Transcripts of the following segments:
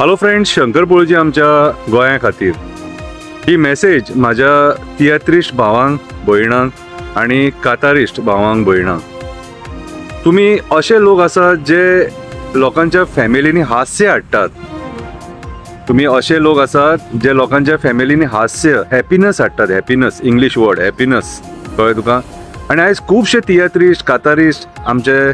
Hello friends, Shankar पळजी आमच्या गोंया खातीर ही मेसेज माझ्या तियात्रिस्ट भावांक भयणांक आणि कातारिस्ट भावांक भयणांक। तुम्ही असे लोक आसात जे लोकांच्या फॅमिलीनी हास्य हाडटात। तुम्ही असे लोक आसात जे लोकांच्या फॅमिलीनी हास्य हॅपीनेस हाडटात। हॅपीनेस इंग्लिश वर्ड हॅपीनेस कळ्ळें तुका। आणि आयज खूबशे तियात्रिस्ट कातारिस्ट आमचे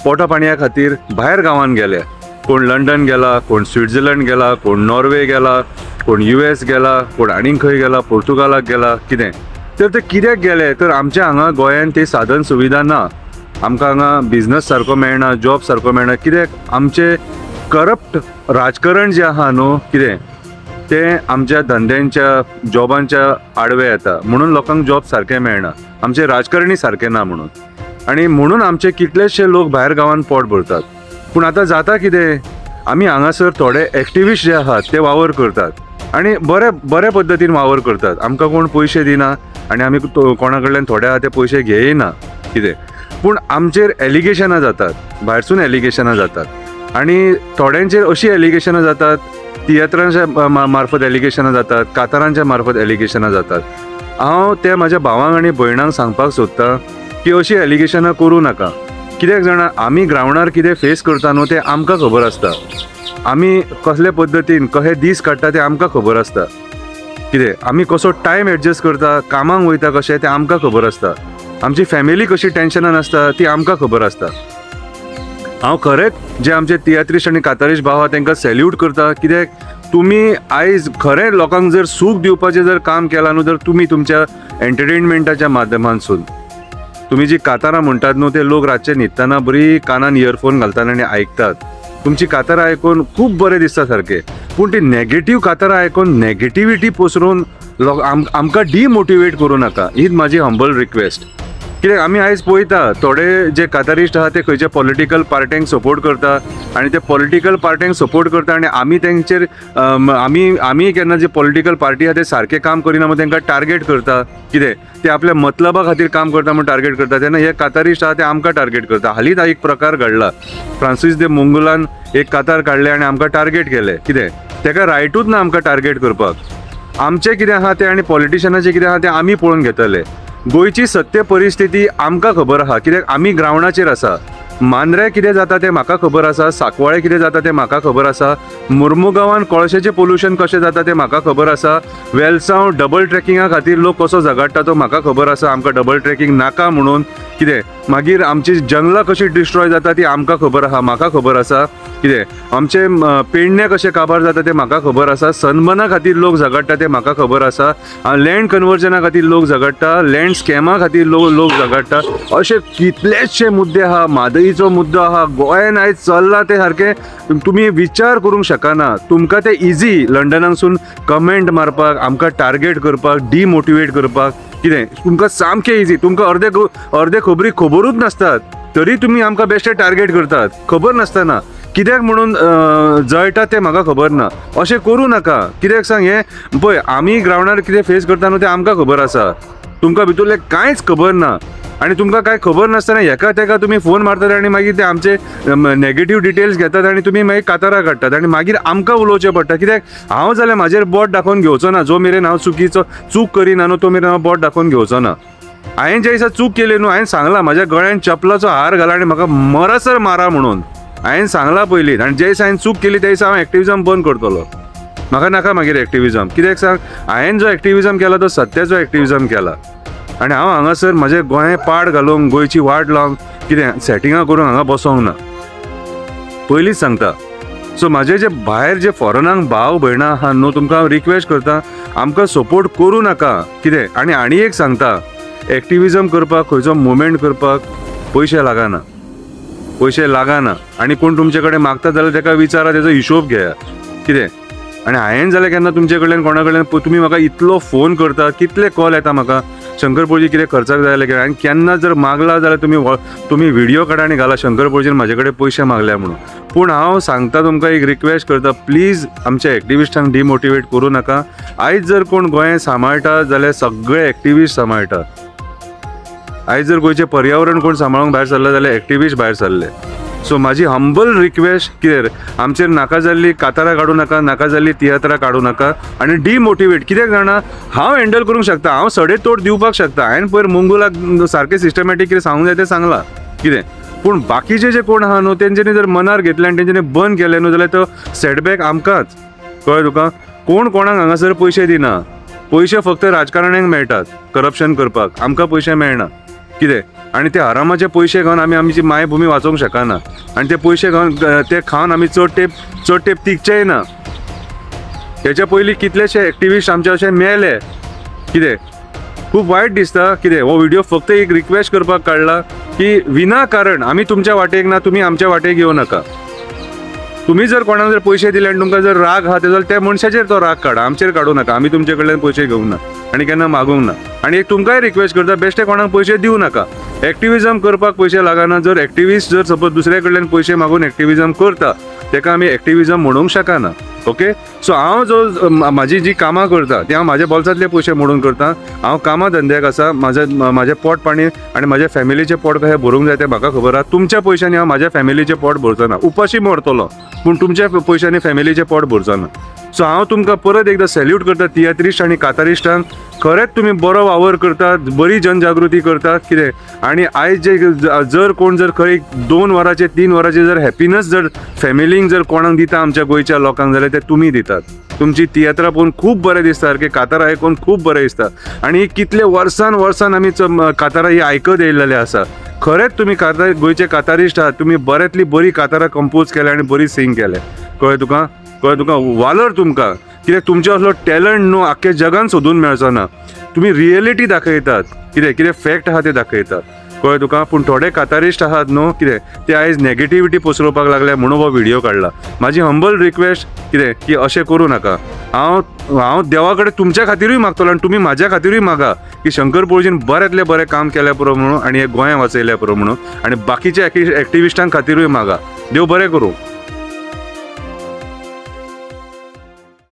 पोटा पाणया खातीर भायर गांवांत गेले। कोण लंडन गेला, कोण स्विट्झर्लंड गेला, कोण नॉर्वे गेला, कोण US गेला, कोण आनीक खंय गेला, पोर्तुगालाक गेला। कितें तर ते कित्याक गेले तर आमच्या हांगा गोंयांत ती साधन सुविधा ना। आमकां हांगा बिझनस सारको मेळना, जॉब सारको मेळना। कित्याक आमचे करप्ट राजकारण जे आहा न्हू कितें ते आमच्या धंद्यांच्या जॉबांच्या आडवे येता, म्हणून लोकांक जॉब सारके मेळना। आमचे राजकारणी सारके ना म्हणून, आणि म्हणून आमचे कितलेशे लोक भायर गांवांत पोट भरतात। पूण आतां जाता कितें, आमी हांगासर थोडे एक्टिविस्ट जे आहात ते वावर करतात आणि बरे पद्दतीन वावर करतात। आमकां कोण पयशे दिना आणि आमी कोणा कडल्यान थोडे आहा ते पयशे घेयना कितें। पूण आमचेर एलिगेशनां जातात, भायरसून एलिगेशनां जातात, आणि थोड्यांचेर अशी एलिगेशनां जातात, तियात्रांच्या मार्फत एलिगेशनां जातात, कातारांच्या मार्फत एलिगेशनां जातात। हांव ते म्हाज्या भावांक आनी भयणांक सांगपाक सोदतां की अशी एलिगेशनां करूं नाका। कित्याक जाणा, आमी ग्रावंडार कितें फेस करता न्हू तें आमकां खबर आसता। आमी कसले पद्दतीन कशे दीस काडटा तें आमकां खबर आसता। कितें आमी कसो टायम एडजस्ट करता, कामाक वयता कशें तें आमकां खबर आसता। आमची फॅमिली कशी टेन्शनान आसता ती आमकां खबर आसता। हांव खरेंच जे आमचे तियात्रिस्ट आनी कातारिस्ट भाव आहा तांकां सॅल्यूट करता। कित्याक तुमी आयज खरें लोकांक जर सूख दिवपाचें जर काम केलां न्हू तर तुमी तुमच्या एंटरटेनमेंटाच्या माध्यमांतसून तुम्ही जी कातारां म्हणटात न्हू ते लोक रातचे न्हिदतना बरी कानान इयरफोन घालतात आनी आयकतात। तुमची कातारां आयकून खूब बरें दिसता सारकें, पूण ती नेगेटीव कातारां आयकून नेगेटिविटी पसरून आमकां डिमोटिवेट करूं नाका, हीच म्हाजी हंबल रिक्वेस्ट। कित्याक आमी आयज पळयता थोडे जे कातारिस्ट आहा ते खंयच्या पॉलिटिकल पार्ट्यांक सपोर्ट करता आणि ते पॉलिटिकल पार्ट्यांक सपोर्ट करता आणि आमी तेंचेर आमी केन्ना जे पॉलिटिकल पार्टी आहा ते सारकें काम करिना म्हणून तांकां टार्गेट करता। कितें ते आपल्या मतलबा खातीर काम करता म्हणून टार्गेट करता, तेन्ना हे कातारिस्ट आहा ते आमकां टार्गेट करता। हालींच एक प्रकार घडला, फ्रांसीस दे मुंगुलान एक कातार काडले आनी आमकां टार्गेट केले। कितें तेका रायटूच ना आमकां टार्गेट करपाक। आमचें कितें आहा तें आनी पॉलिटिशनाचें कितें आहा तें आमी पळोवन घेतले। गोंयची सत्य परिस्थिती आमकां खबर आहा, कित्याक आमी ग्रावंडाचेर आसा। मांद्रे कितें जाता तें म्हाका खबर आसा, सांकवाळे कितें जाता तें म्हाका खबर आसा, मुर्मुगांवान कोळशेचें पोल्युशन कशें जाता तें म्हाका खबर आसा, वेलसांव डबल ट्रॅकिंगा खातीर लोक कसो झगडटा तो म्हाका खबर आसा। आमकां डबल ट्रॅकिंग नाका म्हणून कितें, मागीर आमची जंगलां कशी डिस्ट्रॉय जाता ती आमकां खबर आहा, म्हाका खबर आसा। कितें आमचे पेडणे कशे काबार जाता तें म्हाका खबर आसा, सनबर्ना खातीर लोक झगडटा तें म्हाका खबर आसा, लँड कन्वर्जना खातीर लोक झगडटा, लँड स्कॅमा खातीर लोक झगडटा। अशे कितलेशे मुद्दे आहा, म्हादईचो मुद्दो आहा, गोंयान आयज चल्ला तें सारकें तुमी विचार करूंक शकना। तुमकां तें इजी लंडनासून कमेंट मारपाक, आमकां टार्गेट करपाक, डिमोटिवेट करपाक, कितें तुमकां सामकें इजी। तुमकां अर्दे खबरी खबरूच नासतात तरी तुमी आमकां बेश्टे टार्गेट करतात, खबर नासतना। कित्याक म्हणून जळटा तें म्हाका खबर ना। अशें करूं नाका। कित्याक सांग, हें पळय आमी ग्रावंडार कितें फेस करता न्हू तें आमकां खबर आसा, तुमकां भितूरलें कांयच खबर ना। आणि तुमकां कांय खबर नासतना हेका तेका तुमी फोन मारतात आणि मागीर ते आमचे नेगेटीव डिटेल्स घेतात आणि तुमी मागीर कातारां काडटात आणि मागीर आमकां उलोवचें पडटा। कित्याक हांव जाल्यार म्हाजेर बोट दाखोवन घेवचो ना। जो मेरेन हांव चूक करिना न्हू तो मेरेन हांव बोट दाखोवन घेवचो ना। हांवें ज्या दिसा चूक केली न्हू हांवें सांगलां म्हाज्या गळ्यान चपलाचो हार घाला आनी म्हाका मरसर मारा म्हणून हांवें सांगलां पयलींच। आनी ज्या दिसा हांवें चूक केली त्या दिसा हांव एक्टिविजम बंद करतलो। म्हाका नाका मागीर एक्टिविजम। कित्याक सांग, हांवें जो एक्टिविजम केला तो सत्याचो एक्टिविजम केला आणि हांव हांगासर म्हाजें गोंय पाड घालूंक, गोंयची वाट लावंक, कितें सेटिंगां करूंक हांगा बसोंक ना, पयलींच सांगता। सो म्हाजे जे भायर जे फॉरेनाक भाव भयणां आहा न्हू तुमकां हांव रिक्वेस्ट करता, आमकां सपोर्ट करूं नाका। कितें आनी एक सांगता, एक्टिविजम करपाक, खंयचो मुवमेंट करपाक पयशे लागना। आनी कोण तुमचे कडेन मागता जाल्यार ताका विचारा, तेजो हिशोब घेया। कितें आनी हांवें जाल्यार केन्ना तुमचे कडल्यान कोणा कडल्यान तुमी म्हाका इतलो फोन करता, कितले कॉल येता म्हाका, शंकर पळजी कितें खर्चाक जाय जाल्यार, आनी केन्ना जर मागला जाल्यार तुमी व्हिडिओ काडा आनी घाला शंकर पळजीन म्हाजे कडेन पयशे मागल्या म्हणून। पूण हांव सांगता तुमकां, एक रिक्वेस्ट करता, प्लीज आमच्या एक्टिविस्टांक डिमोटिवेट करूं नाका। आयज जर कोण गोंय सांबाळटा जाल्यार सगळे एक्टिविस्ट सांबाळटा। आयज जर गोंयचें पर्यावरण कोण सांबाळूंक भायर सरला जाल्यार एक्टिविस्ट भायर सरले। सो माझी हंबल रिक्वेस्ट कितें आमचेर नाका जाल्ली कातारां काडूं नाका, नाका जाल्ली तियात्रां काडूं नाका आनी डिमोटिवेट कित्याक जाणा हांव हँडल करूंक शकता, हांव सडेतोड दिवपाक शकता. हांवें पयर मंगुलाक सारकें सिस्टमॅटीक कितें सांगूंक जाय तें सांगलां कितें. पूण बाकीचे जे कोण आहा न्हू तेंच्यांनी जर मनार घेतलें आनी तेंच्यांनी बंद केलें न्हू जाल्यार तो सेटबॅक आमकांच. कळ्ळें तुका. कोण कोणाक हांगासर पयशे दिना, पयशे फक्त राजकारण्यांक मेळटात करप्शन करपाक, आमकां पयशे मेळना कितें. आनी ते आरामाचे पयशे घेवन आमी आमची मायभुमी वाचोवंक शकना आनी ते पयशे घेवन ते खावन आमी चड तेंप तिगचेय ना. हेच्या पयलीं कितलेशे एक्टिविस्ट आमचे अशे मेले कितें. खूब वायट दिसता कितें. हो व्हिडिओ फक्त एक रिक्वेस्ट करपाक काडला की विनाकारण आमी तुमच्या वाटेक ना, तुमी आमच्या वाटेक येवं नाका. तुम्ही जर कोणाक जर पयशे दिले आनी तुमकां जर राग आहा जाल्यार त्या मनशाचेर तो राग काडा, आमचेर काडूं नाका. आमी तुमचे कडल्यान पयशे घेवंक ना आनी केन्ना मागूंक ना. आनी एक तुमकांय रिक्वेस्ट करता बेश्टे कोणाक पयशे दिवं नाका. एक्टिविजम करपाक पयशे लागना. जर एक्टिविस्ट जर सपोज दुसरे कडल्यान पयशे मागून एक्टिविजम करता तेका आमी एक्टिविजम म्हणूंक शकना. ओके. सो हांव जो म्हाजी जी कामां करता ती हांव म्हाज्या बोल्सांतले पयशे मोडून करता. हांव कामां धंद्याक आसा. म्हाजें पोट पाणी आनी म्हाज्या फॅमिलीचें पोट कशें भरूंक जाय तें म्हाका खबर आहा. तुमच्या पयशांनी हांव म्हाज्या फॅमिलीचें पोट भरचो ना. उपाशी मरतलो पूण तुमच्या पयशांनी फॅमिलीचें पोट भरचो ना. सो हांव तुमकां परत एकदां सॅल्यूट करता तियात्रिस्ट आनी कातारिस्टांक. खरेंच तुमी बरो वावर करतात, बरी जनजागृती करतात कितें. आनी आयज जे जर कोण जर खंय 2 वरांचे 3 वरांचे जर हॅपिनस जर फॅमिलींक जर कोणाक दिता आमच्या गोंयच्या लोकांक जाल्यार ते तुमी दितात. तुमची तियात्रां पळोवन खूब बरें दिसता सारकें. कातारां आयकून खूब बरें दिसता. आनी कितले वर्सान आमी कातारां ही आयकत येयलेले आसा. खरेंच तुमी गोंयचे कातारिस्ट आहात. तुमी बऱ्यांतली बरी कातारां कंपोज केल्या आनी बरी सिंग केले. कळ्ळें तुका. वालोर तुमकां. कित्याक तुमचे असलो टॅलंट न्हू आख्ख्या जगान सोदून मेळचो ना. तुमी रियलिटी दाखयतात कितें फॅक्ट आहा ते दाखयतात. कळ्ळें तुका. पूण थोडे कातारिस्ट आहात न्हू कितें ते आयज नेगेटिविटी पसरोवपाक लागल्या म्हणून हो व्हिडिओ काडला. म्हाजी हंबल रिक्वेस्ट कितें की अशें करूं नाका. हांव देवा कडेन तुमच्या खातीरूय मागतलो आनी तुमी म्हाज्या खातीरूय मागा की शंकर पळोवजीन बऱ्यांतलें बरें काम केल्या पुरो म्हणून आनी हे गोंया वाचयल्या पुरो म्हणून. आनी बाकीच्या एक्टिविस्टांक खातीरूय मागा. देव बरें करूं.